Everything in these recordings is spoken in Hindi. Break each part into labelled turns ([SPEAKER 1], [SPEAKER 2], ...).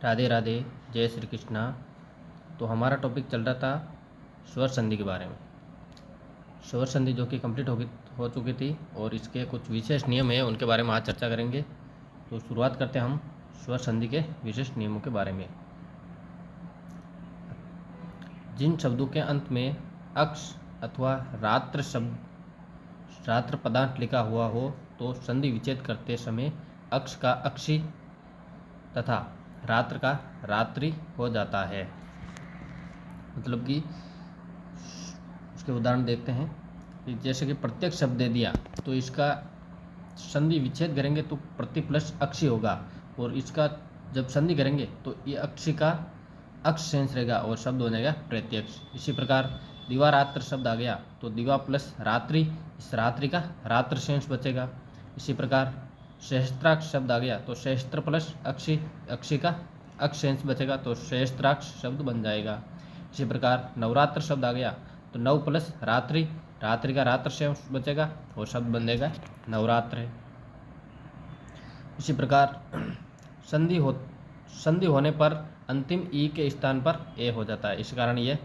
[SPEAKER 1] राधे राधे, जय श्री कृष्णा। तो हमारा टॉपिक चल रहा था स्वर संधि के बारे में। स्वर संधि जो कि कंप्लीट हो चुकी थी और इसके कुछ विशेष नियम है, उनके बारे में आज चर्चा करेंगे। तो शुरुआत करते हैं हम स्वर संधि के विशेष नियमों के बारे में। जिन शब्दों के अंत में अक्ष अथवा रात्र पदार्थ लिखा हुआ हो तो संधि विच्छेद करते समय अक्ष का अक्षी तथा रात्र का रात्रि हो जाता है। मतलब कि उसके उदाहरण देखते हैं कि जैसे कि प्रत्येक शब्द दे दिया तो इसका संधि विच्छेद करेंगे तो प्रति प्लस अक्षी होगा, और इसका जब संधि करेंगे तो ये अक्षी का अक्ष शेष रहेगा और शब्द बनेगा प्रत्यक्ष। इसी प्रकार दिवा रात्र शब्द आ गया तो दिवा प्लस रात्रि, इस रात्रि का रात्र शेष बचेगा। इसी प्रकार सहस्त्राक्ष शब्द आ गया तो सहस्त्र प्लस अक्षी, अक्षी का अक्षेंश बचेगा तो सहस्त्राक्ष शब्द बन जाएगा। इसी प्रकार नवरात्र शब्द आ गया तो नव प्लस रात्रि, रात्रि का रात्र शेष बचेगा और शब्द बन जाएगा नवरात्र। इसी प्रकार संधि होने पर अंतिम ई के स्थान पर ए हो जाता है, इस कारण ये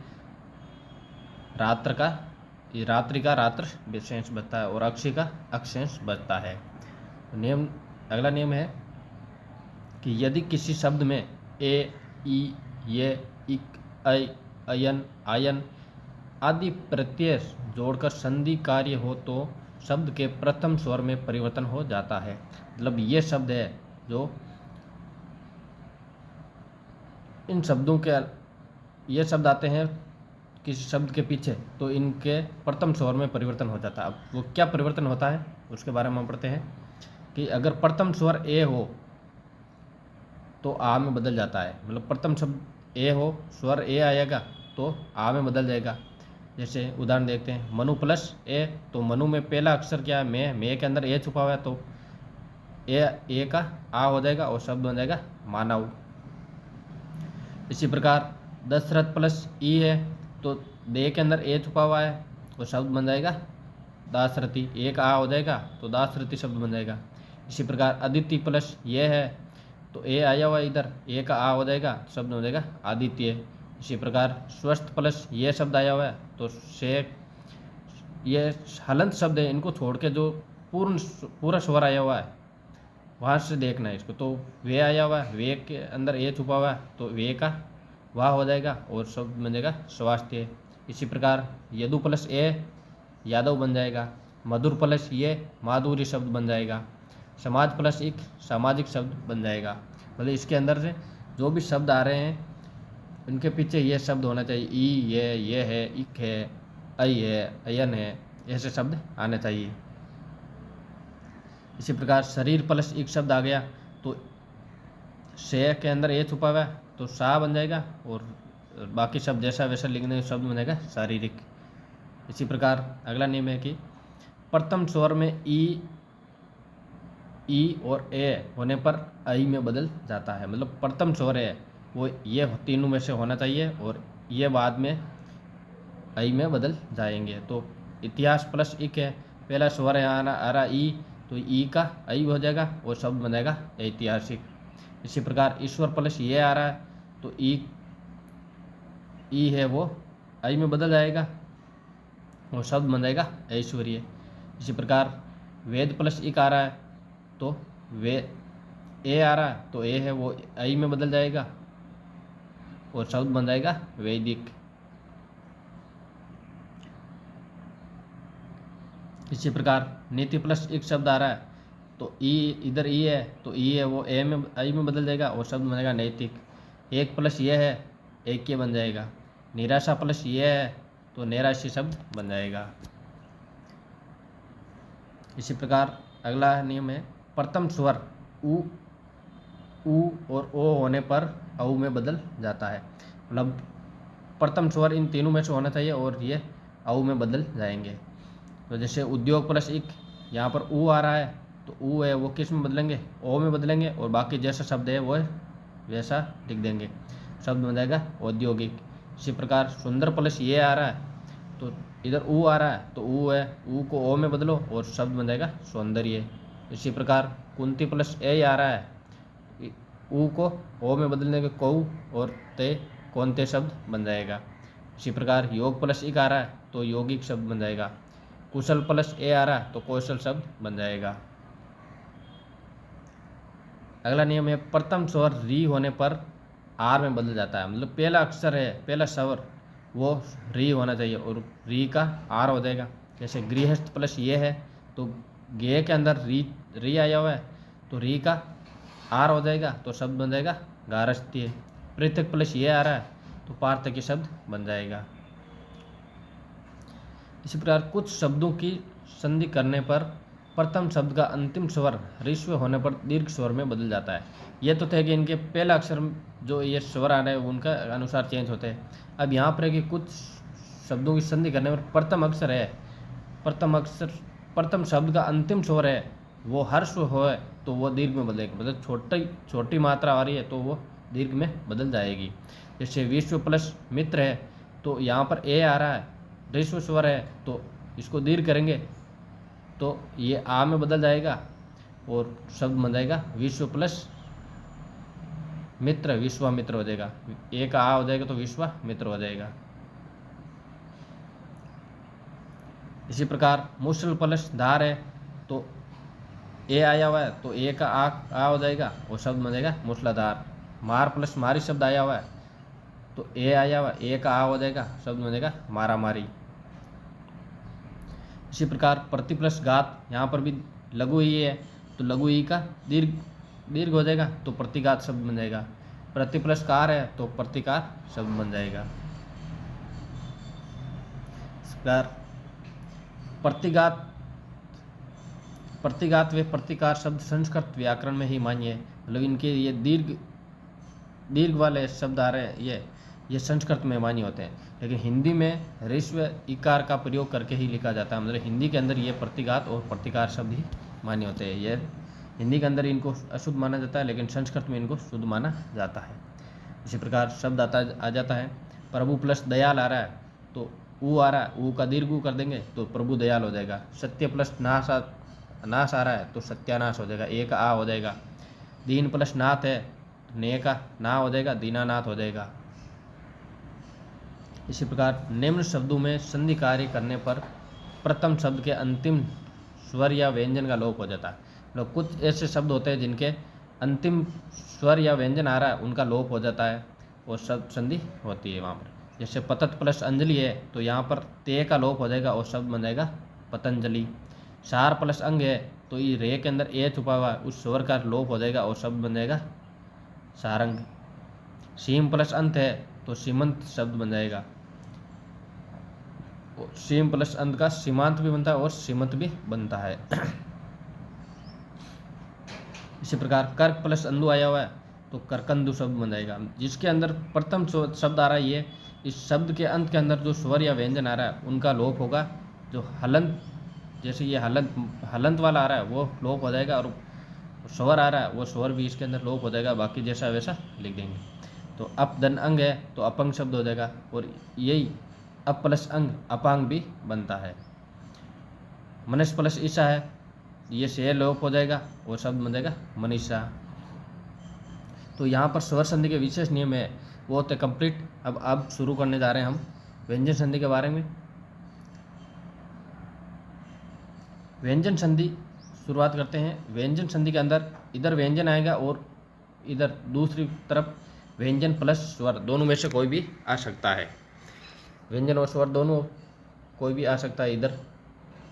[SPEAKER 1] रात्रि का रात्र विशेष बचता है और अक्षी का अक्षेंश बचता है। नियम, अगला नियम है कि यदि किसी शब्द में ए, ई, ये, इक, ऐ, अयन, आयन आदि प्रत्यय जोड़कर संधि कार्य हो तो शब्द के प्रथम स्वर में परिवर्तन हो जाता है। मतलब ये शब्द है जो इन शब्दों के ये शब्द आते हैं किसी शब्द के पीछे तो इनके प्रथम स्वर में परिवर्तन हो जाता है। अब वो क्या परिवर्तन होता है उसके बारे में हम पढ़ते हैं कि अगर प्रथम स्वर ए हो तो आ में बदल जाता है। मतलब प्रथम शब्द ए हो, स्वर ए आएगा तो आ में बदल जाएगा। जैसे उदाहरण देखते हैं, मनु प्लस ए तो मनु में पहला अक्षर क्या है, मे के अंदर ए छुपा हुआ है तो ए का आ हो जाएगा और शब्द बन जाएगा मानव। इसी प्रकार दशरथ प्लस ई है तो दे के अंदर ए छुपा हुआ है और शब्द बन जाएगा दासरथी, एक आ हो जाएगा तो दासरथी शब्द बन जाएगा। इसी प्रकार अदिति प्लस ये है तो ए आया हुआ इधर, ए का आ हो जाएगा, शब्द हो जाएगा आदित्य। इसी प्रकार स्वस्थ प्लस ये शब्द आया हुआ है तो शेख, ये हलंत शब्द है, इनको छोड़ के जो पूरा स्वर आया हुआ है वहाँ से देखना है इसको। तो वे आया हुआ है, वे के अंदर ए छुपा हुआ है तो वे का वाह हो जाएगा और शब्द बन जाएगा स्वास्थ्य। इसी प्रकार यदु प्लस ए यादव बन जाएगा, मधुर प्लस ये माधुरी शब्द बन जाएगा, समाज प्लस एक सामाजिक शब्द बन जाएगा। मतलब इसके अंदर से जो भी शब्द आ रहे हैं उनके पीछे ये शब्द होना चाहिए, ई, ये है, इक है, ऐ है, अयन है, ऐसे शब्द आने चाहिए। इसी प्रकार शरीर प्लस एक शब्द आ गया तो शे के अंदर ए छुपा हुआ है तो सा बन जाएगा और बाकी शब्द जैसा वैसा लिखने शब्द बन जाएगा शारीरिक। इसी प्रकार अगला नियम है कि प्रथम स्वर में ई और ए होने पर आई में बदल जाता है। मतलब प्रथम स्वर है वो ये तीनों में से होना चाहिए और ये बाद में आई में बदल जाएंगे। तो इतिहास प्लस इक है, पहला स्वर है आ रहा ई तो ई का आई हो जाएगा और शब्द बन जाएगा ऐतिहासिक। इसी प्रकार ईश्वर प्लस ये आ रहा है तो ई है वो आई में बदल जाएगा और शब्द बन जाएगा ऐश्वर्य। इसी प्रकार वेद प्लस इक आ रहा है तो वे ए आ रहा है तो ए है वो आई में बदल जाएगा और शब्द बन जाएगा वैदिक। इसी प्रकार नीति प्लस एक शब्द आ रहा है तो ई इधर ई है तो ई है वो ए में आई में बदल जाएगा और शब्द बनेगा नैतिक। एक प्लस ये है एक ये बन जाएगा। निराशा प्लस ये है तो नैराशी शब्द बन जाएगा। इसी प्रकार अगला नियम है प्रथम स्वर उ और ओ होने पर औ में बदल जाता है। मतलब प्रथम स्वर इन तीनों में से होना चाहिए और ये औ में बदल जाएंगे। तो जैसे उद्योग प्लस एक, यहाँ पर ऊ आ रहा है तो ऊ है वो किस में बदलेंगे, ओ में बदलेंगे और बाकी जैसा शब्द है वो वैसा लिख देंगे, शब्द बन जाएगा औद्योगिक। इसी प्रकार सुंदर प्लस ये आ रहा है तो इधर ऊ आ रहा है तो ऊ है, ऊ को ओ में बदलो और शब्द बन जाएगा सौंदर्य। इसी प्रकार कुंती प्लस ए आ रहा है ऊ को ओ में बदलने के कौ और ते कौनते शब्द बन जाएगा। इसी प्रकार योग प्लस इक आ रहा है तो यौगिक शब्द बन जाएगा। कुशल प्लस ए आ रहा है तो कौशल शब्द बन जाएगा। अगला नियम है प्रथम स्वर री होने पर आर में बदल जाता है। मतलब पहला अक्षर है, पहला स्वर वो री होना चाहिए और री का आर हो जाएगा। जैसे गृहस्थ प्लस ये है तो गे के अंदर री आया हुआ है तो री का आर हो जाएगा तो शब्द बन जाएगा गारस्थ्य। पृथक प्लस ये आ रहा है तो पार्थक्य शब्द बन जाएगा। इसी प्रकार कुछ शब्दों की संधि करने पर प्रथम शब्द का अंतिम स्वर ऋस्व होने पर दीर्घ स्वर में बदल जाता है। ये तो थे कि इनके पहला अक्षर जो ये स्वर आ रहे हैं उनका अनुसार चेंज होते हैं। अब यहाँ पर है कि कुछ शब्दों की संधि करने पर प्रथम अक्षर है, प्रथम शब्द का अंतिम स्वर है वो हर्ष हो तो वो दीर्घ में बदलेगा। मतलब छोटी मात्रा आ रही है तो वो दीर्घ में बदल जाएगी। जैसे विश्व प्लस मित्र है तो यहाँ पर ए आ रहा है, ऋस्व स्वर है तो इसको दीर्घ करेंगे तो ये आ में बदल जाएगा और शब्द बन जाएगा विश्व प्लस मित्र, विश्वामित्र हो जाएगा। ए का आ हो जाएगा तो विश्वामित्र हो जाएगा। इसी प्रकार मुसल प्लस धार है तो ए आया हुआ है तो ए का आ हो जाएगा और शब्द बन जाएगा मूसलाधार। मार प्लस मारी शब्द आया हुआ है तो ए आया हुआ ए का आ हो जाएगा, शब्द बन जाएगा मारा मारी। इसी प्रकार प्रति प्लस घात, यहाँ पर भी लघु ई है तो लघु ई का दीर्घ हो जाएगा तो प्रतिघात शब्द बन जाएगा। प्रति प्लस कार है तो प्रतिकार शब्द बन जाएगा। इस प्रकार प्रतिघात व प्रतिकार शब्द संस्कृत व्याकरण में ही मान्य है। मतलब इनके ये दीर्घ वाले शब्द आ रहे हैं ये संस्कृत में मान्य होते हैं, लेकिन हिंदी में ऋस्व इकार का प्रयोग करके ही लिखा जाता है। मतलब हिंदी के अंदर ये प्रतिघात और प्रतिकार शब्द ही मान्य होते हैं। ये हिंदी के अंदर इनको अशुद्ध माना जाता है लेकिन संस्कृत में इनको शुद्ध माना जाता है। इसी प्रकार शब्द आ जाता है प्रभु प्लस दयाल आ रहा है तो ऊ आ रहा है, ऊ का दीर्घ ऊ कर देंगे तो प्रभु दयाल हो जाएगा। सत्य प्लस नाश आ रहा है तो सत्यानाश हो जाएगा, एक आ हो जाएगा। दीन प्लस नाथ है ने का ना हो जाएगा, दीनानाथ हो जाएगा। इसी प्रकार निम्न शब्दों में संधि कार्य करने पर प्रथम शब्द के अंतिम स्वर या व्यंजन का लोप हो जाता है। लोग कुछ ऐसे शब्द होते हैं जिनके अंतिम स्वर या व्यंजन आ रहा है उनका लोप हो जाता है और शब्द संधि होती है वहाँ पर। जैसे पतत प्लस अंजलि है तो यहाँ पर ते का लोप हो जाएगा और शब्द बन जाएगा पतंजलि। सार प्लस अंग है तो ये रे के अंदर ए छुपा हुआ है उस स्वर का लोप हो जाएगा और शब्द बन जाएगा सारंग। सीम प्लस अंत है तो सीमंत शब्द बन जाएगा। सीम प्लस अंत का सीमांत भी बनता है और सीमंत भी बनता है। इसी प्रकार कर्क प्लस अंधु आया हुआ है तो करकंदु शब्द बन जाएगा। जिसके अंदर प्रथम शब्द आ रहा है ये इस शब्द के अंत के अंदर जो स्वर या व्यंजन आ रहा है उनका लोप होगा। जो हलंत, जैसे ये हलंत वाला आ रहा है वो लोप हो जाएगा और स्वर आ रहा है वो स्वर भी इसके अंदर लोप हो जाएगा। बाकी जैसा वैसा लिख देंगे। तो अप धन अंग है तो अपंग शब्द हो जाएगा और यही अप प्लस अंग अपांग भी बनता है। मनुष्य प्लस ईसा है ये से लोप हो जाएगा और शब्द बन जाएगा मनीषा। तो यहाँ पर स्वर संधि के विशेष नियम है वो होते कंप्लीट। अब शुरू करने जा रहे हैं हम व्यंजन संधि के बारे में। व्यंजन संधि शुरुआत करते हैं। व्यंजन संधि के अंदर इधर व्यंजन आएगा और इधर दूसरी तरफ व्यंजन प्लस स्वर, दोनों में से कोई भी आ सकता है। व्यंजन और स्वर दोनों कोई भी आ सकता है इधर।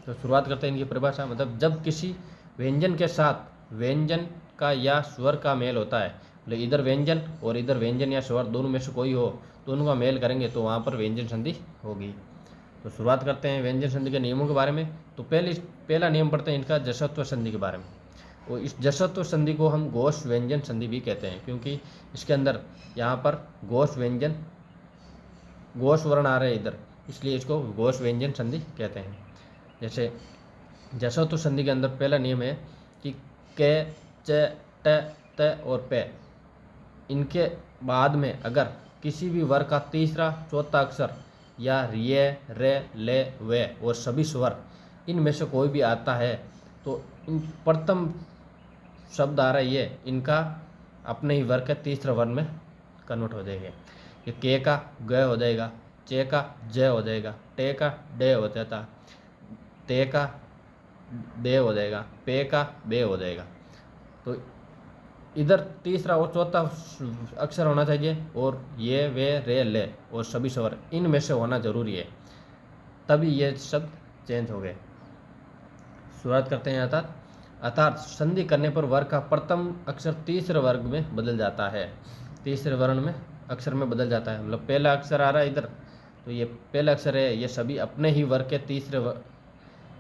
[SPEAKER 1] तो शुरुआत करते हैं इनकी परिभाषा। मतलब जब किसी व्यंजन के साथ व्यंजन का या स्वर का मेल होता है, मतलब इधर व्यंजन और इधर व्यंजन या स्वर दोनों में से कोई हो, दोनों का मेल करेंगे तो वहाँ पर व्यंजन संधि होगी। तो शुरुआत करते हैं व्यंजन संधि के नियमों के बारे में। तो पहला नियम पढ़ते हैं इनका जसत्व संधि के बारे में। और इस जसत्व संधि को हम घोष व्यंजन संधि भी कहते हैं क्योंकि इसके अंदर यहाँ पर घोष व्यंजन घोष वर्ण आ रहे हैं इधर, इसलिए इसको घोष व्यंजन संधि कहते हैं। जैसे जसत्व संधि के अंदर पहला नियम है कि क, च, ट, त और प, इनके बाद में अगर किसी भी वर्ग का तीसरा चौथा अक्षर या य, रे, ले, वे और सभी स्वर इनमें से कोई भी आता है तो इन प्रथम शब्द आ रहा है ये इनका अपने ही वर्ग के तीसरे वर्ण में कन्वर्ट हो जाएंगे। ये के का ग हो जाएगा, चे का ज हो जाएगा, टे का डे हो जाता, ते का दे हो जाएगा, पे का बे हो जाएगा। तो इधर तीसरा और चौथा अक्षर होना चाहिए और ये वे रे ले और सभी स्वर इनमें से होना जरूरी है, तभी ये शब्द चेंज हो गए। शुरुआत करते हैं। अर्थात संधि करने पर वर्ग का प्रथम अक्षर तीसरे वर्ग में बदल जाता है, तीसरे वर्ण में अक्षर में बदल जाता है। मतलब पहला अक्षर आ रहा है इधर, तो ये पहला अक्षर है, ये सभी अपने ही वर्ग के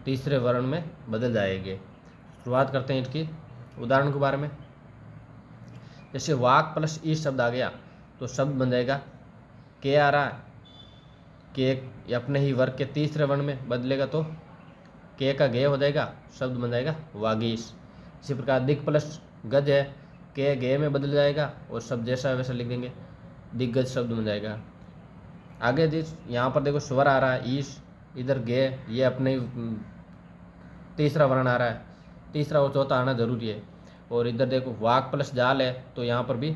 [SPEAKER 1] तीसरे वर्ण में बदल जाएंगे। शुरुआत करते हैं इसकी उदाहरण के बारे में। जैसे वाक प्लस ई शब्द आ गया तो शब्द बन जाएगा, के आ रहा है, के अपने ही वर्ग के तीसरे वर्ण में बदलेगा तो के का गे हो जाएगा, शब्द बन जाएगा वागीश। इसी प्रकार दिग प्लस गज है, के गे में बदल जाएगा और शब्द जैसा वैसा लिख देंगे, दिग्गज शब्द बन जाएगा। आगे जिस यहाँ पर देखो स्वर आ रहा है ईश, इधर गे, ये अपने तीसरा वर्ण आ रहा है, तीसरा और चौथा आना जरूरी है। और इधर देखो वाक प्लस जाल है तो यहाँ पर भी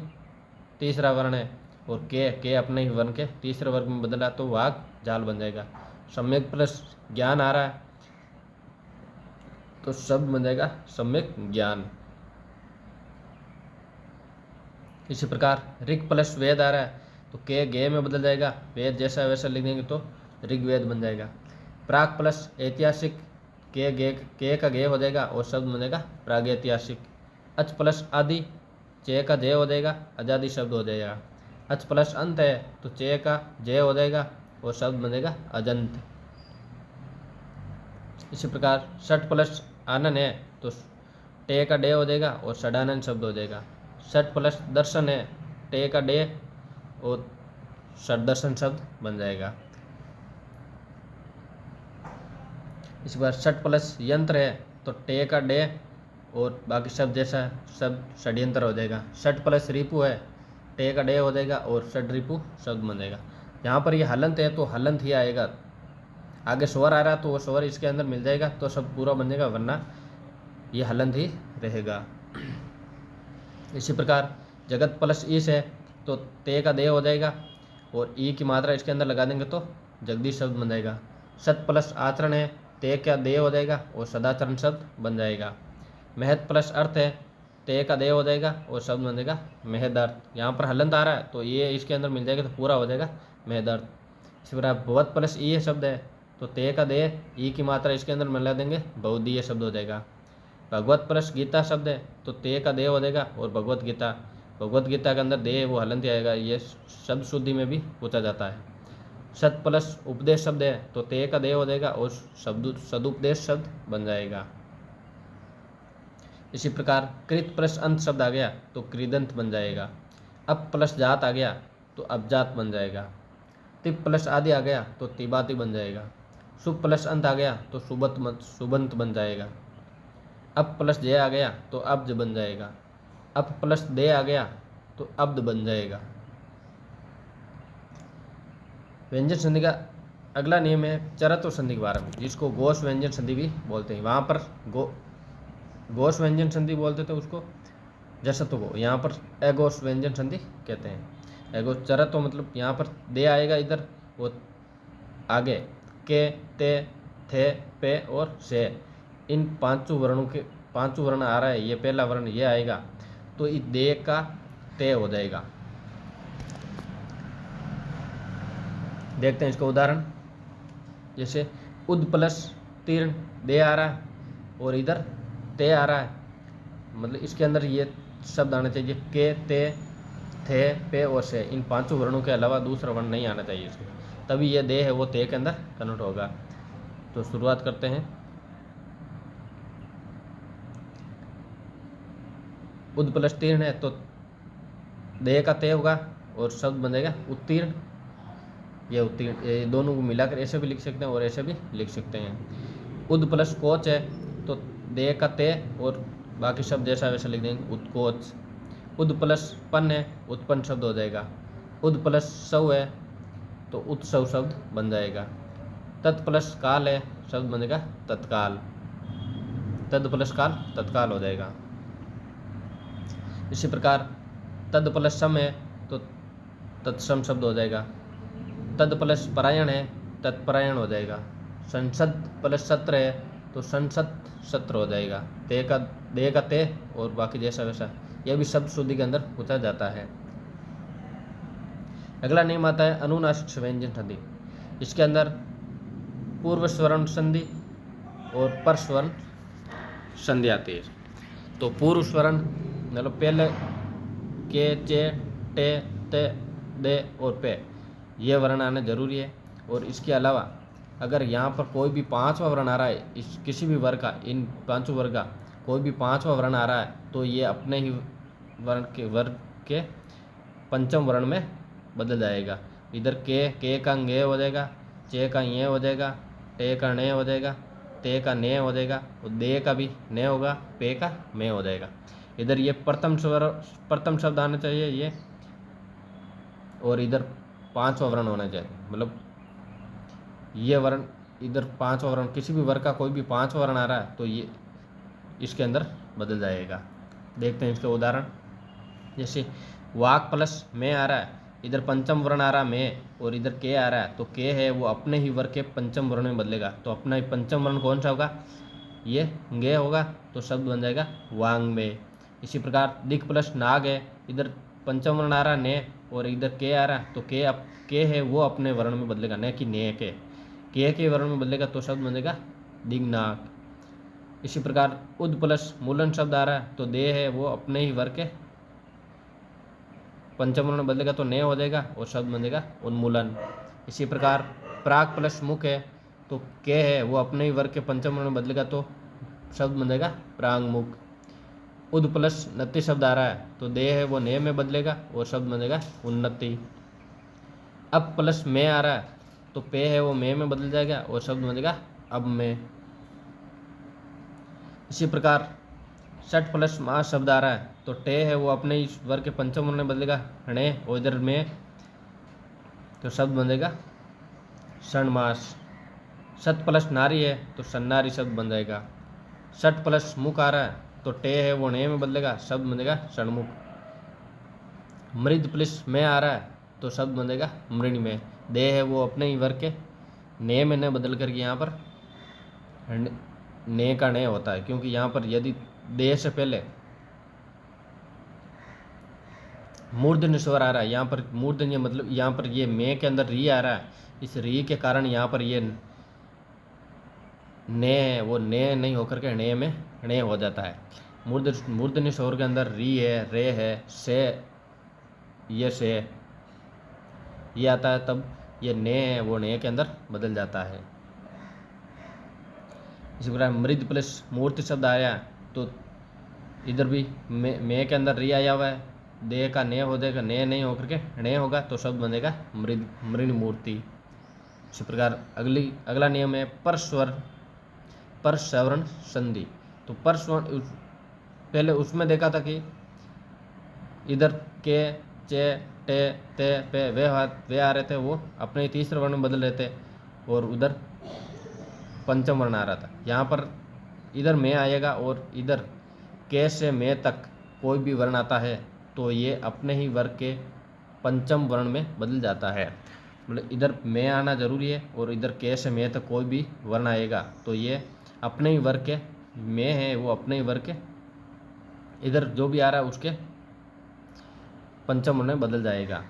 [SPEAKER 1] तीसरा वर्ण है और के अपने ही वर्ण के तीसरे वर्ग में बदला तो वाक जाल बन जाएगा। सम्यक प्लस ज्ञान आ रहा है तो शब्द बन जाएगा सम्यक ज्ञान। इसी प्रकार ऋग प्लस वेद आ रहा है तो के गे में बदल जाएगा, वेद जैसा वैसा लिख देंगे तो ऋग्वेद बन जाएगा। प्राक प्लस ऐतिहासिक, के का गे हो जाएगा और शब्द बन जाएगा प्रागैतिहासिक। अच प्लस आदि, चे का जय हो जाएगा, आजादी शब्द हो जाएगा। अच प्लस अंत है तो चे का जय हो जाएगा और शब्द बन जाएगा अजंत। इसी प्रकार षट प्लस आनन है तो टे का डे हो जाएगा और षडानन शब्द हो जाएगा। षट प्लस दर्शन है, टे का डे और षडदर्शन शब्द बन जाएगा। इसी बार षट प्लस यंत्र है तो टे का डे और बाकी शब्द जैसा शब्द षड्यंत्र हो जाएगा। षट प्लस रिपु है, टे का डे हो जाएगा और षड रिपु शब्द बन जाएगा। यहाँ पर ये हलंत है तो हलंत ही आएगा, आगे स्वर आ रहा तो वो स्वर इसके अंदर मिल जाएगा तो सब पूरा बन जाएगा, वरना ये हलंत ही रहेगा। इसी प्रकार जगत प्लस ईश है तो ते का दे हो जाएगा और ई की मात्रा इसके अंदर लगा देंगे तो जगदीश शब्द बन जाएगा। सत प्लस आचरण है, ते का दे हो जाएगा और सदाचरण शब्द बन जाएगा। महत प्लस अर्थ है, ते का दे हो जाएगा और शब्द बन जाएगा महदर्थ। यहाँ पर हलंत आ रहा है तो ये इसके अंदर मिल जाएगा तो पूरा हो जाएगा महदर्थ। इसी प्रकार भगवत प्लस ई शब्द है तो ते का दे, ई की मात्रा इसके अंदर मिला देंगे, बहुदीय शब्द हो जाएगा। भगवत प्लस गीता शब्द है तो ते का दे हो जाएगा और भगवत गीता, भगवत गीता के अंदर दे वो हलंत आएगा, ये शब्द शुद्धि में भी पूछा जाता है। सत प्लस उपदेश शब्द है तो ते का दे हो जाएगा और सदुपदेश शब्द बन जाएगा। इसी प्रकार कृत प्लस अंत शब्द आ गया तो कृदंत बन जाएगा। अप प्लस जात आ गया तो अबजात बन जाएगा। तिप प्लस आदि आ गया तो तिबाती बन जाएगा। शुभ प्लस अंत आ गया तो सुबंत बन जाएगा। अप प्लस जय आ गया तो अब्ज बन जाएगा। अप प्लस दे आ गया तो अब्द बन जाएगा। व्यंजन संधि का अगला नियम है चरत्व संधि के बारे में, जिसको घोष व्यंजन संधि भी बोलते हैं। वहाँ पर घोष व्यंजन संधि बोलते थे उसको जसत्व को, यहाँ पर अघोष व्यंजन संधि कहते हैं। अघोष चरत्व मतलब यहाँ पर दे आएगा इधर, वो आगे के, ते, थे, पे और से, इन पांचों वर्णों के पांचों वर्ण आ रहा है, ये पहला वर्ण ये आएगा तो इस दे का ते हो जाएगा। देखते हैं इसका उदाहरण। जैसे उद प्लस तीर्ण दे आ रहा है और इधर ते आ रहा है, मतलब इसके अंदर ये शब्द आना चाहिए के, ते, थे, पे और से, इन पांचों वर्णों के अलावा दूसरा वर्ण नहीं आना चाहिए इसमें, तभी ये दे है वो ते के अंदर कन्वर्ट होगा। तो शुरुआत करते हैं। उद प्लस तीर्ण है तो दे का ते होगा और शब्द बनेगा उत्तीर्ण। ये उत्तीर्ण, ये दोनों को मिलाकर ऐसे भी लिख सकते हैं और ऐसे भी लिख सकते हैं। उद प्लस कोच है तो दे का ते और बाकी शब्द जैसा वैसा लिख देंगे उत्कोच। उद प्लस पन है, उत्पन्न शब्द हो जाएगा। उद प्लस सव है तो उत्सव शब्द बन जाएगा। तत् प्लस काल है, शब्द बनेगा तत्काल। तद प्लस काल तत्काल हो जाएगा। इसी प्रकार तद प्लस सम है तो तत्सम शब्द हो जाएगा। तद प्लस परायण है तत्परायण हो जाएगा। संसद प्लस सत्र है तो संसद सत्र हो जाएगा। दे का ते और बाकी जैसा वैसा, यह भी शब्द शुद्धि के अंदर पूछा जाता है। अगला नियम आता है अनुनासिक व्यंजन संधि। इसके अंदर पूर्व स्वर्ण संधि और पर स्वर्ण संधि आती है। तो पूर्व स्वर्ण मतलब पहले के, चे, टे, ते, दे और पे ये वर्ण आना जरूरी है। और इसके अलावा अगर यहाँ पर कोई भी पांचवा वर्ण आ रहा है, इस किसी भी वर्ग का, इन पांचों वर्ग का कोई भी पांचवा वर्ण आ रहा है तो ये अपने ही वर्ग के पंचम वर्ण में बदल जाएगा। इधर के का गे हो जाएगा, चे का ये हो जाएगा, टे का ने हो जाएगा, ते का ने हो जाएगा और दे का भी ने होगा, पे का में हो जाएगा। इधर ये प्रथम शब्द आना चाहिए ये, और इधर पांचवा वर्ण होना चाहिए। मतलब ये वर्ण इधर पांचवा वर्ण, किसी भी वर्ग का कोई भी पांचवा वर्ण आ रहा है तो ये इसके अंदर बदल जाएगा। देखते हैं इसके उदाहरण। जैसे वाक प्लस में आ रहा है, इधर पंचम वर्ण आ रहा है में, और इधर के आ रहा है तो के है वो अपने ही वर्ग के पंचम वर्ण में बदलेगा। तो अपना ही पंचम वर्ण कौन सा होगा, ये गे होगा, तो शब्द बन जाएगा वांग में। इसी प्रकार दिक प्लस नाग है, इधर पंचम वर्ण आ रहा है ने और इधर के आ रहा है तो के है वो अपने वर्ण में बदलेगा, न कि ने के वर्ण में बदलेगा तो शब्द बनेगा दिग्नाग। इसी प्रकार उद प्लस मूलन शब्द आ रहा है तो दे है वो अपने ही वर्ग के पंचम वर्ण में बदलेगा तो ने हो जाएगा और शब्द बनेगा उन्मूलन। इसी प्रकार प्राक प्लस मुख है तो के है वो अपने ही वर्ग के पंचम वर्ण में बदलेगा तो शब्द बनेगा प्रांग मुख। उद प्लस नति शब्द आ रहा है तो दे है वो ने में बदलेगा और शब्द बनेगा उन्नति। अब प्लस में आ रहा है तो पे है वो में बदल जाएगा और शब्द बनेगा अब में। इसी प्रकार षट प्लस मास शब्द आ रहा है तो टे है वो अपने ही वर्ग के पंचम वर्ण में बदलेगा णे और इधर में तो शब्द बनेगा षण मास। सत प्लस नारी है तो सन्नारी शब्द बन जाएगा। षट प्लस मुख आ रहा है तो टे है वो ने में बदलेगा, शब्द बनेगा षणमुख। मृद प्लस में आ रहा है तो शब्द बनेगा मृण में। दे है वो अपने ही वर्ग के ने में न बदल करके यहाँ पर ने का ने होता है, क्योंकि यहाँ पर यदि दे से पहले मूर्धन्य स्वर आ रहा है, यहाँ पर मूर्धन्य मतलब यहाँ पर ये में के अंदर री आ रहा है, इस री के कारण यहाँ पर ये ने वो ने नहीं होकर के ने में ने हो जाता है। मूर्धन्य स्वर के अंदर री है, रे है, से ये आता है, तब ये ने है वो ने के अंदर बदल जाता है। इसी प्रकार मृद प्लस मूर्ति शब्द आया तो इधर भी में के अंदर री आया हुआ है, दे का ने हो जाएगा, ने नहीं होकर के ने होगा तो शब्द बनेगा मृण मूर्ति। इसी प्रकार अगला नियम है पर सवर्ण संधि। तो पर स्वर्ण पहले उसमें देखा था कि इधर के, चे, टे, ते, पे वे आ रहे थे, वो अपने तीसरे वर्ण में बदल रहे थे और उधर पंचम वर्ण आ रहा था। यहाँ पर इधर में आएगा और इधर के से में तक कोई भी वर्ण आता है तो ये अपने ही वर्ग के पंचम वर्ण में बदल जाता है। मतलब इधर में आना जरूरी है और इधर के से में तक कोई भी वर्ण आएगा तो ये अपने ही वर्ग के में है वो अपने ही वर्ग के इधर जो भी आ रहा है उसके पंचम वर्ण में बदल जाएगा।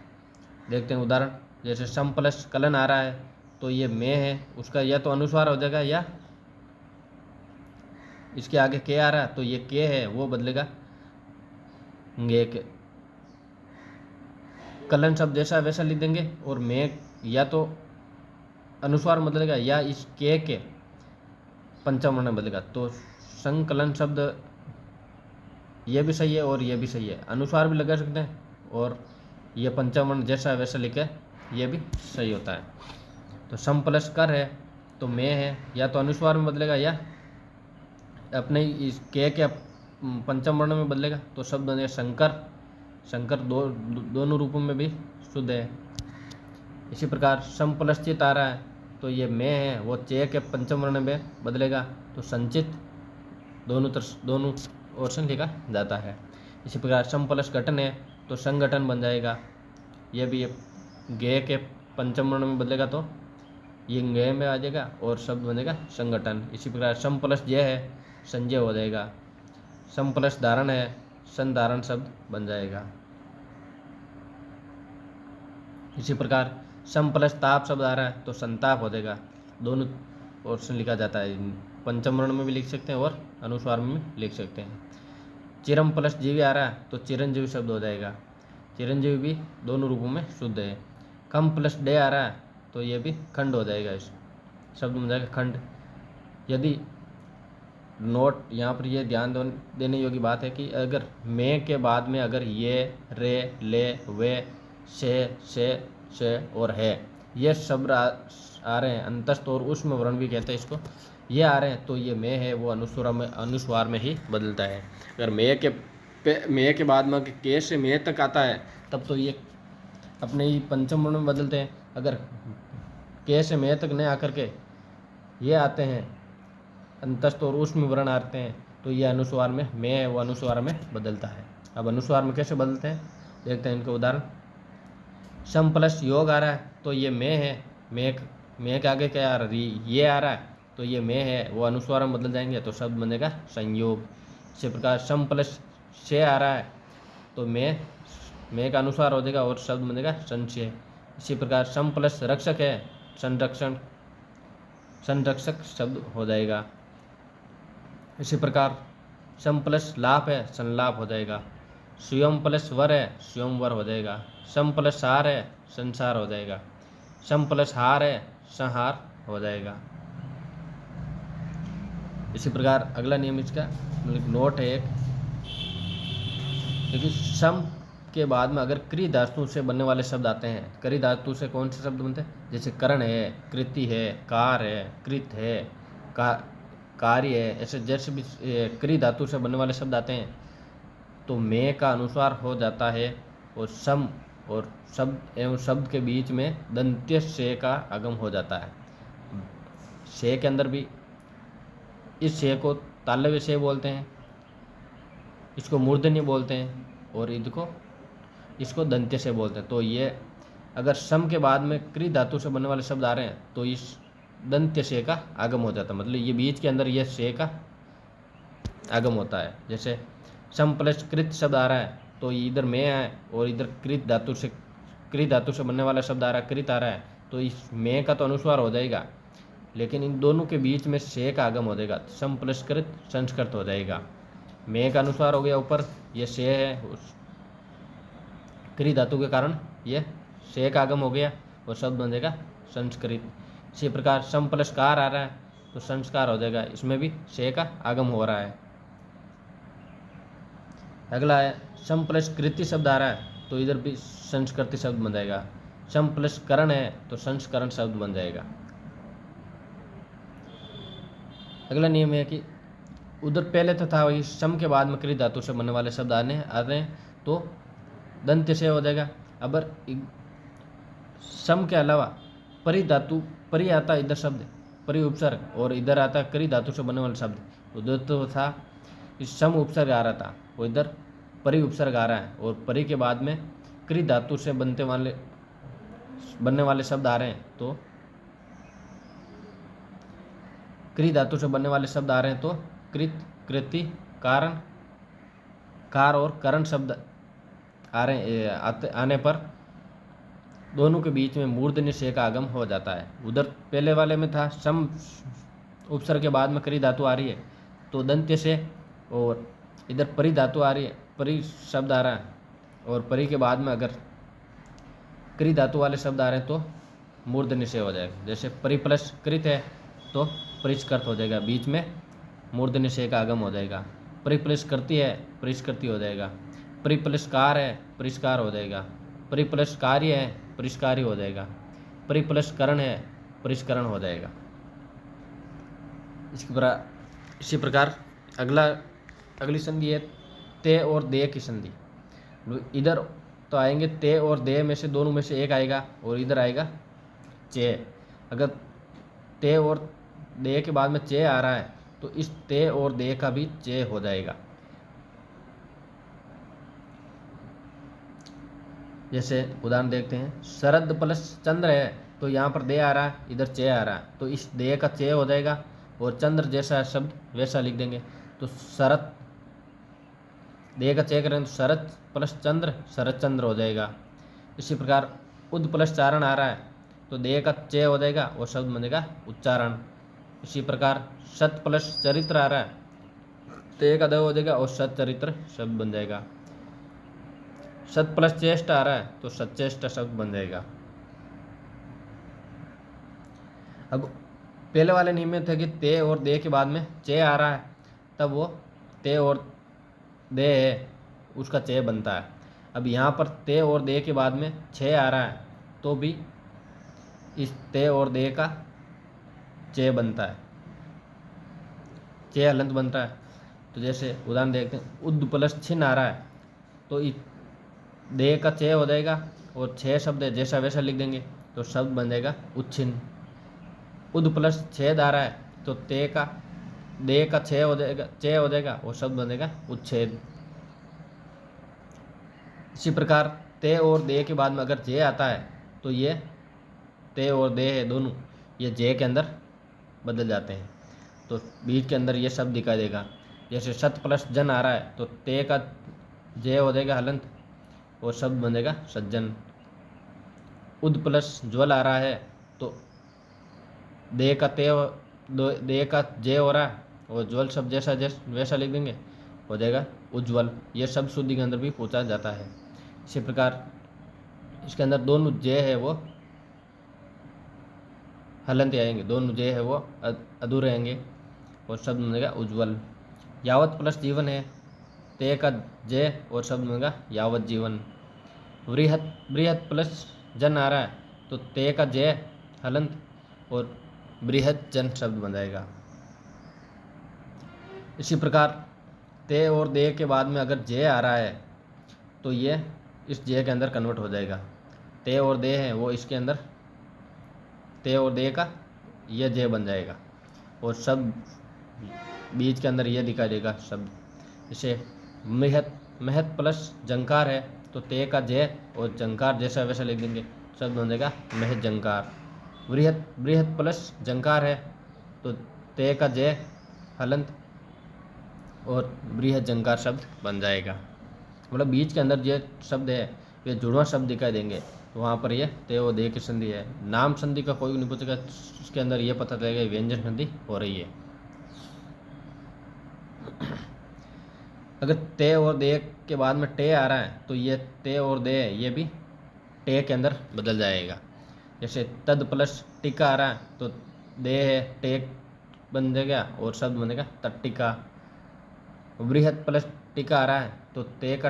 [SPEAKER 1] देखते हैं उदाहरण। जैसे सम प्लस कलन आ रहा है तो ये में है, उसका या तो अनुस्वार हो जाएगा या इसके आगे के आ रहा है तो ये के है वो बदलेगा गे के। कलन शब्द जैसा वैसा लिख देंगे और में या तो अनुस्वार बदलेगा या इस के पंचम वर्ण बदलेगा। तो संकलन शब्द ये भी सही है और ये भी सही है, अनुस्वार भी लगा सकते हैं और ये पंचम वर्ण जैसा वैसा लिखे ये भी सही होता है। तो सम प्लस कर है तो में है, या तो अनुस्वार में बदलेगा या अपने इस के पंचम वर्ण में बदलेगा तो शब्द बनेगा शंकर। शंकर दोनों रूपों में भी शुद्ध है। इसी प्रकार सम प्लस चित आ रहा है तो ये में है वो चे के पंचम वर्ण में बदलेगा तो संचित दोनों ओर से लिखा जाता है। इसी प्रकार सम प्लस घटन है तो संगठन बन जाएगा। ये भी गे के पंचम वर्ण में बदलेगा तो ये गे में आ जाएगा और शब्द बनेगा संगठन। इसी प्रकार सम प्लस जय है, संजय हो जाएगा। सम प्लस धारण है, संधारण शब्द बन जाएगा। इसी प्रकार सम प्लस ताप शब्द आ रहा है तो संताप हो जाएगा। दोनों ऑप्शन लिखा जाता है, पंचम वर्ण में भी लिख सकते हैं और अनुस्वार में भी लिख सकते हैं। चिरम प्लस जीवी आ रहा है तो चिरंजीवी शब्द हो जाएगा। चिरंजीवी भी दोनों रूपों में शुद्ध है। खम प्लस डे आ रहा है तो ये भी खंड हो जाएगा, इस शब्द में जाएगा खंड। यदि नोट यहाँ पर ये ध्यान देने योग्य बात है कि अगर मैं के बाद में अगर ये, रे, ले, वे, से और है ये शब्द आ रहे हैं, अंतस्थ और उष्म वर्ण भी कहते हैं इसको, ये आ रहे हैं तो ये मैं है वो अनुस्वार में ही बदलता है। अगर मैं के बाद में के से मैं तक आता है तब तो ये अपने ही पंचम वर्ण में बदलते हैं। अगर के से मैं तक नहीं आकर के ये आते हैं, अंतस्थ और उष्म वर्ण आते हैं, तो ये अनुस्वार में मैं है वो अनुस्वार में बदलता है। अब अनुस्वार में कैसे बदलते हैं देखते हैं इनके उदाहरण। सम प्लस योग आ रहा है तो ये मैं है, मैं के आगे क्या आ रहा है, ये आ रहा है तो ये मैं है वो अनुस्वार में बदल जाएंगे तो शब्द बनेगा संयोग। इसी प्रकार सम प्लस से आ रहा है तो मैं का अनुस्वार हो जाएगा और शब्द बनेगा संशय। इसी प्रकार सम प्लस रक्षक है, संरक्षक शब्द हो जाएगा। इसी प्रकार सम प्लस लाभ है, संलाप हो जाएगा। स्वयं प्लस वर है, स्वयंवर हो जाएगा। सम प्लस सार है, संसार हो जाएगा। सम प्लस हार है, संहार हो जाएगा। इसी प्रकार अगला नियम इसका मतलब नोट है एक, क्योंकि सम के बाद में अगर क्री धातु से बनने वाले शब्द आते हैं, क्री धातु से कौन से शब्द बनते हैं, जैसे करण है, कृति है, कार है, कृत है, कार्य है, ऐसे जैसे भी क्री धातु से बनने वाले शब्द आते हैं तो मैं का अनुस्वार हो जाता है और सम और शब्द एवं शब्द के बीच में दंत्य से का आगम हो जाता है। से के अंदर भी इस से को तालव्य से बोलते हैं, इसको मूर्धन्य बोलते हैं और इसको दंत्य से बोलते हैं। तो ये अगर सम के बाद में क्री धातु से बनने वाले शब्द आ रहे हैं तो इस दंत्य से का आगम हो जाता है, मतलब ये बीच के अंदर ये से का आगम होता है। जैसे सम प्लस कृत शब्द आ रहा है तो इधर मैं है और इधर कृत धातु से बनने वाला शब्द आ रहा है, कृत आ रहा है, तो इस मैं का तो अनुस्वार हो जाएगा लेकिन इन दोनों के बीच में से का आगम हो जाएगा। सम प्लस कृत संस्कृत हो जाएगा। मैं का अनुस्वार हो गया ऊपर, ये से है, उस कृत धातु के कारण ये से का आगम हो गया और शब्द बन जाएगा संस्कृत। इसी प्रकार सम प्लस कार आ रहा है तो संस्कार हो जाएगा, इसमें भी से का आगम हो रहा है। अगला है सम प्लस कृति शब्द आ रहा है तो इधर भी संस्कृति शब्द बन जाएगा। सम प्लस करण है तो संस्करण शब्द बन जाएगा। अगला नियम है कि उधर पहले तो था वही सम के बाद में कृ धातु से बनने वाले शब्द आ रहे हैं तो दंत्य से हो जाएगा। अब सम के अलावा परि धातु, परि आता इधर शब्द परि उपसर्ग और इधर आता कृ धातु से बनने वाले शब्द, उधर तो था इस सम उपसर्ग आ रहा था वो इधर परि उपसर्ग आ रहा है और परि के बाद में कृ धातु से बनने वाले शब्द आ रहे हैं तो कृ धातु से बनने वाले शब्द आ रहे हैं तो कृत, कृति, कारण, कार और करण शब्द आ रहे आने पर दोनों के बीच में मूर्धन्य से का आगम हो जाता है। उधर पहले वाले में था सम उपसर्ग के बाद में कृ धातु आ रही है तो दंत्य से, और इधर परि धातु आ रही है, परि शब्द आ रहा है और परि के बाद में अगर कृ धातु वाले शब्द आ रहे हैं तो मूर्धन्य से हो जाएगा। जैसे परि प्लस कृत है तो परिष्कृत हो जाएगा, बीच में मूर्धन्य से का आगम हो जाएगा। परि प्लस कृति है, परिष्कृति हो जाएगा। परि प्लस कार है, परिष्कार हो जाएगा। परि प्लस कार्य है, परिष्कारी हो जाएगा। परि प्लस करण है, परिष्करण हो जाएगा। इसी प्रकार अगली संधि है ते और दे की संधि। इधर तो आएंगे ते और दे में से दोनों में से एक आएगा और इधर आएगा चे। अगर ते और दे के बाद में चे आ रहा है तो इस ते और दे का भी चे हो जाएगा। जैसे उदाहरण देखते हैं, शरद प्लस चंद्र है तो यहाँ पर दे आ रहा है, इधर चे आ रहा है, तो इस दे का चे हो जाएगा और चंद्र जैसा शब्द वैसा लिख देंगे। तो शरद, दे का चे करें तो शरद प्लस चंद्र शरद चंद्र हो जाएगा। इसी प्रकार उद प्लस चारण आ रहा है तो दे का चे हो जाएगा और शब्द बनेगा उच्चारण। इसी प्रकार सत प्लस चरित्र आ रहा है, ते का द हो जाएगा और सत चरित्र शब्द बन जाएगा। सत प्लस चेष्ट आ रहा है तो सचेष्ट शब्द बन जाएगा। अब पहले वाले नियम में थे कि ते और दे के बाद में चे आ रहा है, तब वो ते और दे है उसका चे बनता है। अब यहाँ पर ते और दे के बाद में छे आ रहा है तो भी इस ते और दे का चे बनता है, चे हलंत बनता है। तो जैसे उदाहरण देखते हैं, उद प्लस छिन आ रहा है तो दे का चे हो जाएगा और छह शब्द है जैसा वैसा लिख देंगे तो शब्द बन जाएगा उच्छिन्न। उद प्लस छेद आ रहा है तो ते का दे का छे हो जाएगा, चे हो जाएगा और शब्द बनेगा उच्छेद। इसी प्रकार ते और दे के बाद में अगर जे आता है तो ये ते और दे है दोनों, ये जे के अंदर बदल जाते हैं, तो बीच के अंदर ये शब्द दिखाई देगा। जैसे सत प्लस जन आ रहा है तो ते का जे हो जाएगा हलंत और शब्द बनेगा सज्जन। उद प्लस ज्वल आ रहा है तो दे का दे का जे हो रहा है और ज्वल शब्द जैसा वैसा लिख देंगे, हो जाएगा उज्ज्वल। ये शब्द शुद्धि के अंदर भी पूछा जाता है। इसी प्रकार इसके अंदर दोनों जे है वो हलंत आएंगे, दोनों जे है वो अधूरे आएंगे और शब्द बनेगा उज्ज्वल। यावत प्लस जीवन है, ते का जे और शब्द बनेगा यावत जीवन। बृहत बृहत प्लस जन आ रहा है तो ते का जे हलंत और बृहत जन शब्द बन जाएगा। इसी प्रकार ते और दे के बाद में अगर जे आ रहा है तो ये इस जे के अंदर कन्वर्ट हो जाएगा। ते और दे है वो इसके अंदर ते और दे का ये जे बन जाएगा और शब्द बीच के अंदर ये दिखाई देगा शब्द। जैसे महत महत प्लस जंकार है तो ते का जे और जंकार जैसा वैसा लिख देंगे, शब्द बन जाएगा महत जंकार। बृहत बृहत प्लस जंकार है तो ते का जे हलंत और बृहत जंकार शब्द बन जाएगा। मतलब बीच के अंदर जो शब्द है वे जुड़वा शब्द दिखाई देंगे, तो वहाँ पर ये ते और दे की संधि है। नाम संधि का कोई नहीं पूछेगा, उसके अंदर ये पता चलेगा व्यंजन संधि हो रही है। अगर ते और दे के बाद में टे आ रहा है तो ये ते और दे ये भी टे के अंदर बदल जाएगा। जैसे तद प्लस टिका आ रहा है तो दे है टे बन जाएगा और शब्द बनेगा तट्टिका। बृहत प्लस टिका आ रहा है तो ते का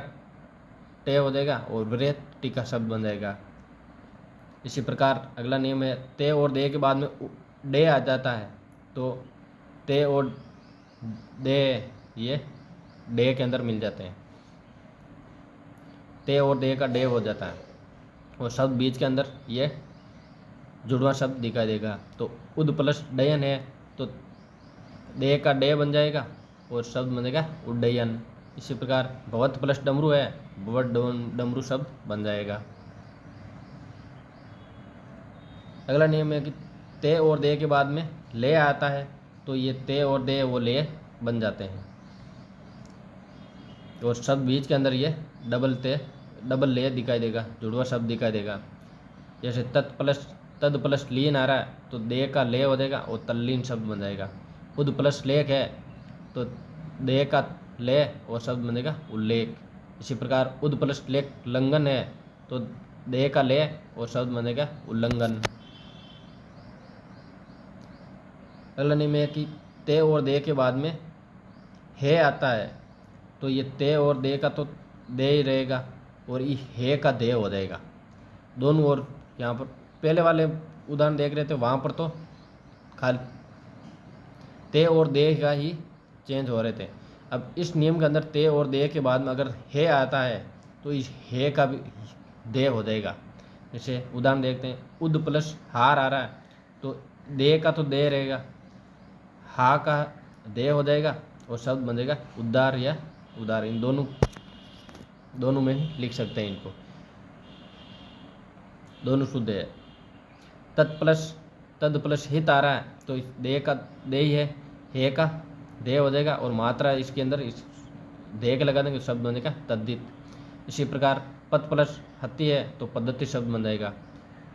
[SPEAKER 1] टे हो जाएगा और बृहत टिका शब्द बन जाएगा। इसी प्रकार अगला नियम है, ते और दे के बाद में डे आ जाता है तो ते और दे ये डे के अंदर मिल जाते हैं, ते और दे का डे हो जाता है और शब्द बीच के अंदर ये जुड़वा शब्द दिखाई देगा। तो उद प्लस डयन है तो दे का डे बन जाएगा और शब्द बनेगा उड्डयन। इसी प्रकार भवत प्लस डमरू है, भवत डमरू शब्द बन जाएगा। अगला नियम है कि ते और दे के बाद में ले आता है तो ये ते और दे वो ले बन जाते हैं और शब्द बीच के अंदर ये डबल ले दिखाई देगा, जुड़वा शब्द दिखाई देगा। जैसे तद प्लस लीन आ रहा है तो दे का ले हो जाएगा और तल्लीन शब्द बन जाएगा। उद प्लस लेख है तो दे का ले और शब्द बनेगा उल्लेख। इसी प्रकार उद प्लस लेख लंघन है तो दे का ले और शब्द बनेगा उल्लंघन। अगला नियम है कि ते और दे के बाद में है आता है तो ये ते और दे का तो दे ही रहेगा और ये है का दे हो जाएगा दोनों। और यहाँ पर पहले वाले उदाहरण देख रहे थे वहाँ पर तो खाली ते और दे का ही चेंज हो रहे थे। अब इस नियम के अंदर ते और दे के बाद में अगर है आता है तो इस है का भी दे हो जाएगा। जैसे उदाहरण देखते हैं, उद प्लस हार आ रहा है तो दे का तो दे रहेगा, हा का दे हो जाएगा और शब्द बनेगा उद्धार या उदार। इन दोनों में ही लिख सकते हैं इनको। दोनों शुद्ध है। तद प्लस हित आ रहा है तो इस दे का दे ही है, हे का दे हो जाएगा और मात्रा इसके अंदर इस दे के लगा देंगे, शब्द बनेगा तद्धित। इसी प्रकार पद प्लस हति है तो पद्धति शब्द बन जाएगा।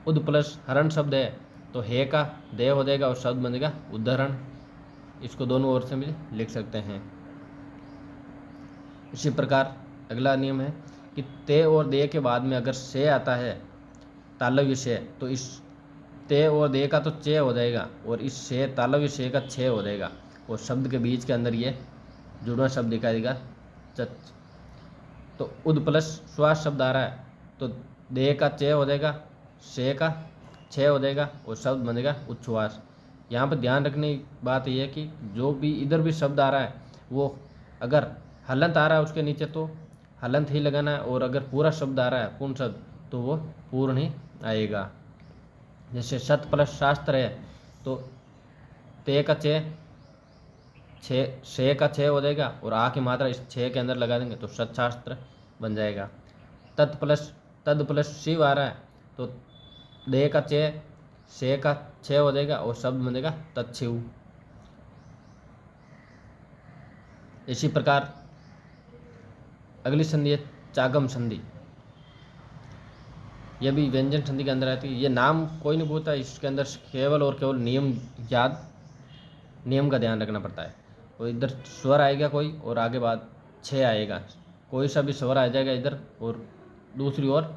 [SPEAKER 1] उद प्लस हरण शब्द है तो हे का दे हो जाएगा और शब्द बनेगा उदाहरण। इसको दोनों ओर से मिल लिख सकते हैं। इसी प्रकार अगला नियम है कि ते और दे के बाद में अगर से आता है तालव्य से तो इस ते और दे का तो चे हो जाएगा और इस से तालव्य से का छे हो जाएगा और शब्द के बीच के अंदर ये जुड़ा शब्द दिखाई देगा चच। तो उद प्लस श्वास शब्द आ रहा है तो दे का चे हो जाएगा, से का छे हो जाएगा और शब्द बनेगा उच्छ्वास। यहाँ पर ध्यान रखने की बात यह है कि जो भी इधर भी शब्द आ रहा है वो अगर हलंत आ रहा है उसके नीचे तो हलंत ही लगाना है और अगर पूरा शब्द आ रहा है पूर्ण शब्द तो वो पूर्ण ही आएगा। जैसे सत प्लस शास्त्र है तो ते का चे छे से का छे हो जाएगा और आ की मात्रा इस छे के अंदर लगा देंगे तो सतशास्त्र बन जाएगा। तद प्लस शिव आ रहा है तो दे का चे से का छे हो जाएगा और शब्द बनेगा तत्शिव। इसी प्रकार अगली संधि है चागम संधि। यह भी व्यंजन संधि के अंदर आती है। ये नाम कोई नहीं पूछता, इसके अंदर केवल और केवल नियम का ध्यान रखना पड़ता है। तो इधर स्वर आएगा कोई और आगे बाद छः आएगा, कोई सा भी स्वर आ जाएगा इधर और दूसरी ओर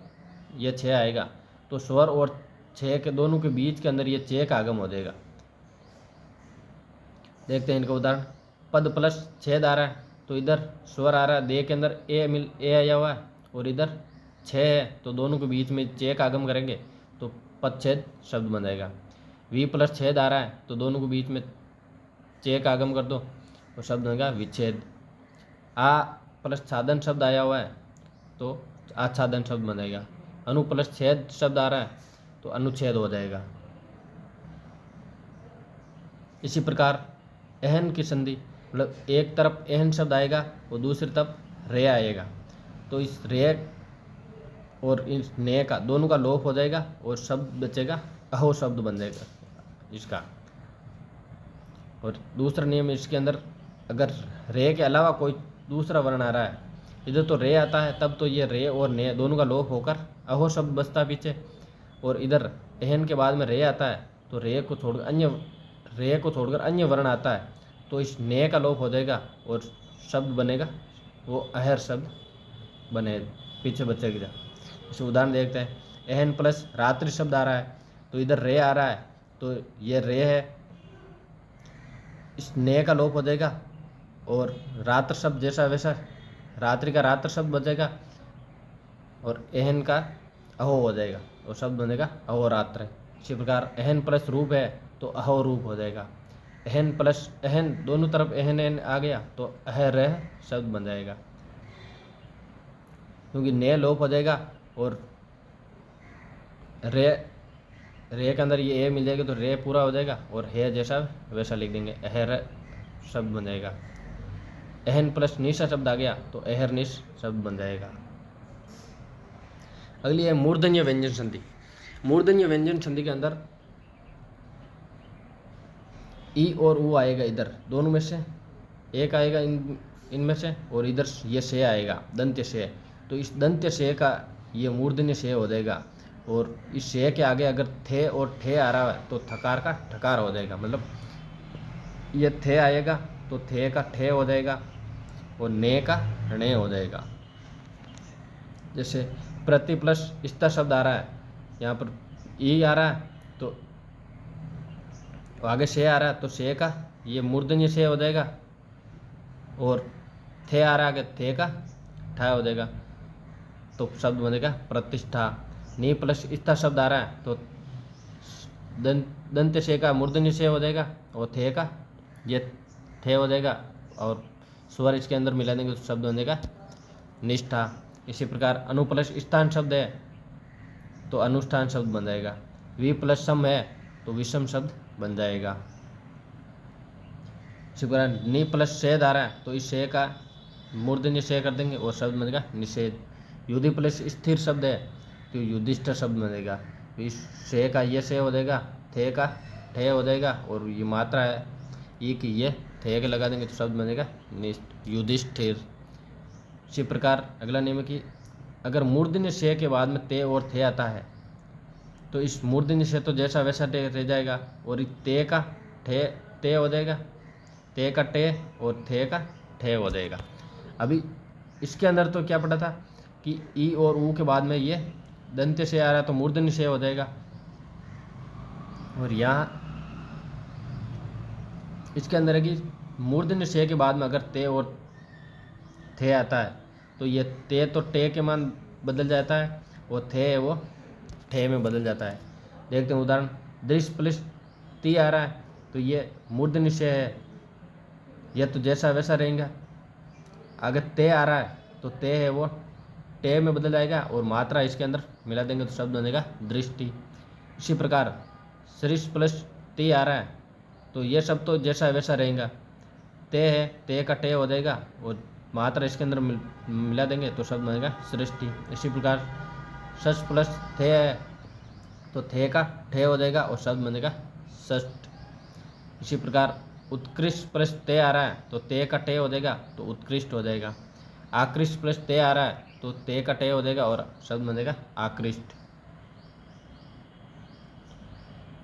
[SPEAKER 1] ये छः आएगा तो स्वर और छः के दोनों के बीच के अंदर ये चे का आगम हो जाएगा। देखते हैं इनका उदाहरण। पद प्लस छेद आ रहा है तो इधर स्वर आ रहा है, दे के अंदर ए आया हुआ है और इधर छः है तो दोनों के बीच में चे का आगम करेंगे तो पदछेद शब्द बन जाएगा। वी प्लस छेद आ रहा है तो दोनों के बीच में चे का आगम कर दो तो शब्द बनेगा विच्छेद। आ प्लस छादन शब्द आया हुआ है तो आच्छादन शब्द बनेगा। अनु प्लस छेद शब्द आ रहा है तो अनुच्छेद हो जाएगा। इसी प्रकार एहन की संधि, मतलब एक तरफ एहन शब्द आएगा और दूसरी तरफ रे आएगा तो इस रे और इस ने का दोनों का लोप हो जाएगा और शब्द बचेगा अहो शब्द बन जाएगा इसका। और दूसरा नियम इसके अंदर अगर रे के अलावा कोई दूसरा वर्ण आ रहा है, इधर तो रे आता है तब तो ये रे और ने दोनों का लोप होकर अहो शब्द बचता है पीछे, और इधर एहन के बाद में रे आता है तो रे को छोड़कर अन्य वर्ण आता है तो इस ने का लोप हो जाएगा और शब्द बनेगा वो अहर शब्द बने पीछे बचेगा। इसे उदाहरण देखते हैं। एहन प्लस रात्रि शब्द आ रहा है तो इधर रे आ रहा है तो ये रे है, इस ने का लोप हो जाएगा और रात्र शब्द जैसा वैसा रात्रि का रात्र शब्द बचेगा और एहन का अहो हो जाएगा और शब्द बनेगा अहोरात्र। इसी प्रकार एहन प्लस रूप है तो अहो रूप हो जाएगा। एहन प्लस एहन दोनों तरफ एहन आ गया तो अहर शब्द बन जाएगा, क्योंकि ने लोप हो जाएगा और रे के अंदर ये ए मिल जाएगा तो रे पूरा हो जाएगा और है जैसा वैसा लिख देंगे, अहर शब्द बन जाएगा। एहन प्लस निशा शब्द आ गया तो अहर निश शब्द बन जाएगा। अगली है मूर्धन्य व्यंजन संधि। मूर्धन्य व्यंजन संधि के अंदर ई और ऊ आएगा, इधर दोनों में से एक आएगा इनमें से और इधर ये से आएगा दंत्य से, तो इस दंत्य से का ये मूर्धन्य से हो जाएगा और इस से के आगे अगर थे और ठे आ रहा है तो थकार का ठकार हो जाएगा, मतलब ये थे आएगा तो थे का ठे हो जाएगा और ने का णे हो जाएगा। जैसे प्रति प्लस स्तर शब्द आ रहा है, यहाँ पर ई आ रहा है तो आगे से आ रहा है तो से का ये मूर्धन्य से हो जाएगा और थे आ रहा है आगे थे का ठा हो जाएगा तो शब्द बनेगा प्रतिष्ठा। नी प्लस स्था शब्द आ रहा है तो दंत्य से का मूर्धन्य से हो जाएगा और थे का ये थे हो जाएगा और स्वर इसके अंदर मिला देंगे तो शब्द बनेगा निष्ठा। इसी प्रकार अनु प्लस स्थान शब्द है तो अनुष्ठान शब्द बन जाएगा। वी प्लस सम है तो विषम शब्द बन जाएगा। इसी प्रकार नी प्लस सेद आ रहा है तो इस से का मूर्धन्य से कर देंगे और शब्द बनेगा निषेध। युधि प्लस स्थिर शब्द है तो युधिष्ठिर शब्द बनेगा। इस से का ये से हो जाएगा, थे का ठे हो जाएगा, और ये मात्रा है ई की ये थे के लगा देंगे तो शब्द बनेगा युधिष्ठिर। इसी प्रकार अगला नियम है कि अगर मूर्धन्य से के बाद में ते और थे आता है तो इस मूर्धन्य से तो जैसा वैसा टे रह जाएगा, और ते का ठे ते हो जाएगा, ते का टे और थे का ठे हो जाएगा। अभी इसके अंदर तो क्या पड़ा था कि ई और ऊ के बाद में ये दंत्य से आ रहा है तो मूर्धन्य से हो जाएगा, और यहाँ इसके अंदर है कि मूर्धन्य से के बाद में अगर ते और थे आता है तो ये ते तो टे के मान बदल जाता है और थे है वो ठे में बदल जाता है। देखते हैं उदाहरण, दृश्य प्लस ती आ रहा है तो ये मूर्धन्य से है, यह तो जैसा वैसा रहेगा। अगर ते आ रहा है तो ते है वो टे में बदल जाएगा, और मात्रा इसके अंदर मिला देंगे तो शब्द बनेगा दृष्टि। इसी प्रकार सृष्ट प्लस ती आ रहा है तो ये सब तो जैसा वैसा रहेगा, ते है ते का टे हो जाएगा, और मात्रा इसके अंदर मिला देंगे तो शब्द बनेगा सृष्टि। इसी प्रकार सच प्लस थे है तो थे का ठे हो जाएगा और शब्द बनेगा षष्ठ। इसी प्रकार उत्कृष्ट प्लस ते आ रहा है तो ते का टे हो जाएगा तो उत्कृष्ट हो जाएगा। आकृष्ट प्लस ते आ रहा है तो ते का टे हो जाएगा और शब्द बनेगा आकृष्ट।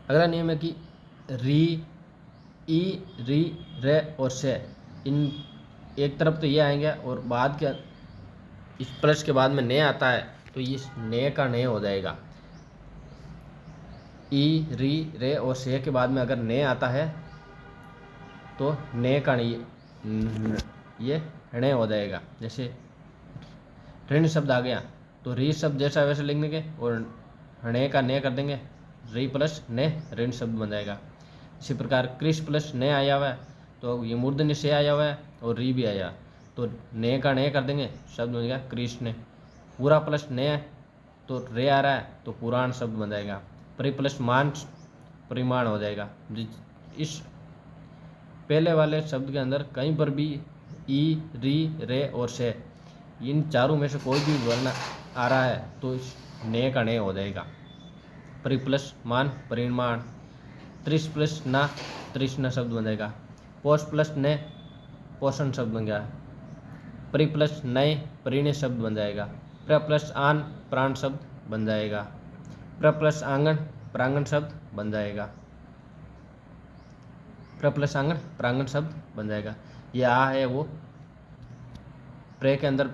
[SPEAKER 1] अगला नियम है कि री ई री रे और से, इन एक तरफ तो ये आएंगे और बाद के इस प्लस के बाद में ने आता है तो ये ने का ने हो जाएगा। ई री रे और से के बाद में अगर ने आता है तो ने का ये णे हो जाएगा। जैसे ऋण शब्द आ गया तो री शब्द जैसा वैसे लिख देंगे और णे का ने कर देंगे, री प्लस ने ऋण शब्द बन जाएगा। इसी प्रकार कृष प्लस ने आया हुआ है तो ये मूर्धन्य से आया हुआ है और री भी आया तो ने का ने कर देंगे, शब्द बन जाएगा कृष्ण। पूरा प्लस ने तो रे आ रहा है तो पुराण शब्द बन जाएगा। परि प्लस मान परिमाण हो जाएगा। इस पहले वाले शब्द के अंदर कहीं पर भी ई री रे और से, इन चारों में से कोई भी वर्ण आ रहा है तो इस ने का ने हो जाएगा। परि प्लस मान परिमाण, त्रिश प्लस ना तृष्णा शब्द बन जाएगा। पोष प्लस ने पोषण शब्द बन गया। परि प्लस नए परिणय शब्द बन जाएगा। प्र प्लस आन प्राण शब्द बन जाएगा। प्र प्लस आंगन प्रांगण शब्द बन जाएगा। प्र प्लस आंगन प्रांगण शब्द बन जाएगा। ये आ है वो प्रे के अंदर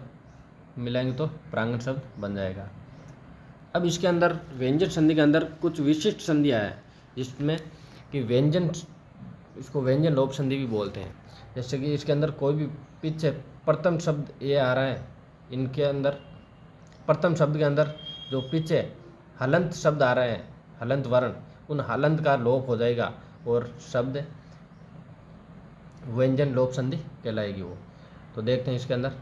[SPEAKER 1] मिलाएंगे तो प्रांगण शब्द बन जाएगा। अब इसके अंदर व्यंजन संधि के अंदर कुछ विशिष्ट संधियाँ हैं जिसमें कि व्यंजन, इसको व्यंजन लोप संधि भी बोलते हैं। जैसे कि इसके अंदर कोई भी पीछे प्रथम शब्द ये आ रहा है, इनके अंदर प्रथम शब्द के अंदर जो पीछे हलंत शब्द आ रहे हैं, हलंत वर्ण, उन हलंत का लोप हो जाएगा और शब्द व्यंजन लोप संधि कहलाएगी वो। तो देखते हैं इसके अंदर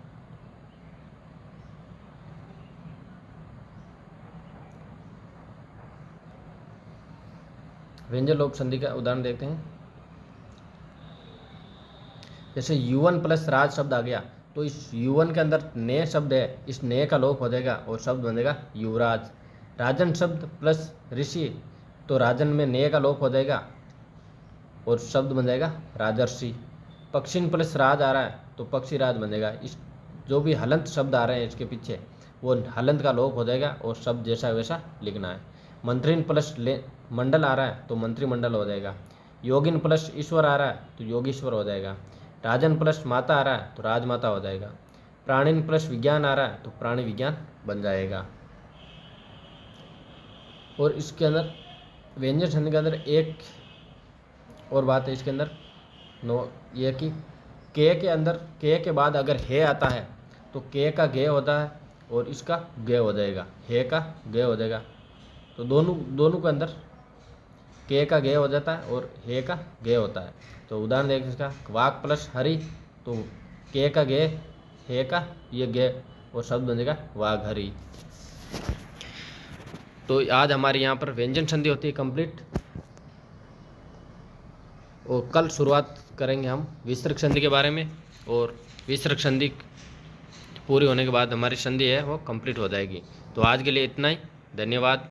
[SPEAKER 1] व्यंजन लोप संधि का उदाहरण देखते हैं। जैसे युवन प्लस राज शब्द आ गया तो इस युवन के अंदर ने शब्द है, इस ने का लोप हो जाएगा और शब्द बनेगा युवराज। राजन शब्द प्लस ऋषि तो राजन में ने का लोप हो जाएगा और शब्द बन जाएगा राजर्षि। पक्षिन प्लस राज आ रहा है तो पक्षी राज बनेगा। इस जो भी हलंत शब्द आ रहे हैं इसके पीछे वो हलंत का लोप हो जाएगा और शब्द जैसा वैसा लिखना है। मंत्रीन प्लस मंडल आ रहा है तो मंत्रिमंडल हो जाएगा। योगिन प्लस ईश्वर आ रहा है तो योगीश्वर हो जाएगा। राजन प्लस माता आ रहा है तो राजमाता हो जाएगा। प्राणिन प्लस विज्ञान आ रहा है तो प्राणी विज्ञान बन जाएगा। और इसके अंदर व्यंजन संधि के अंदर एक और बात है इसके अंदर ये कि के अंदर के बाद अगर हे आता है तो के का गे होता है और इसका गे हो जाएगा, हे का गे हो जाएगा। तो दोनों के अंदर के का गे हो जाता है और हे का गे होता है। तो उदाहरण देखिए इसका, वाक प्लस हरि तो के का गे, हे का ये गे और शब्द बनेगा वाघ हरि। तो आज हमारे यहाँ पर व्यंजन संधि होती है कंप्लीट, और कल शुरुआत करेंगे हम विस्तृत संधि के बारे में, और विस्तृत संधि पूरी होने के बाद हमारी संधि है वो कंप्लीट हो जाएगी। तो आज के लिए इतना ही, धन्यवाद।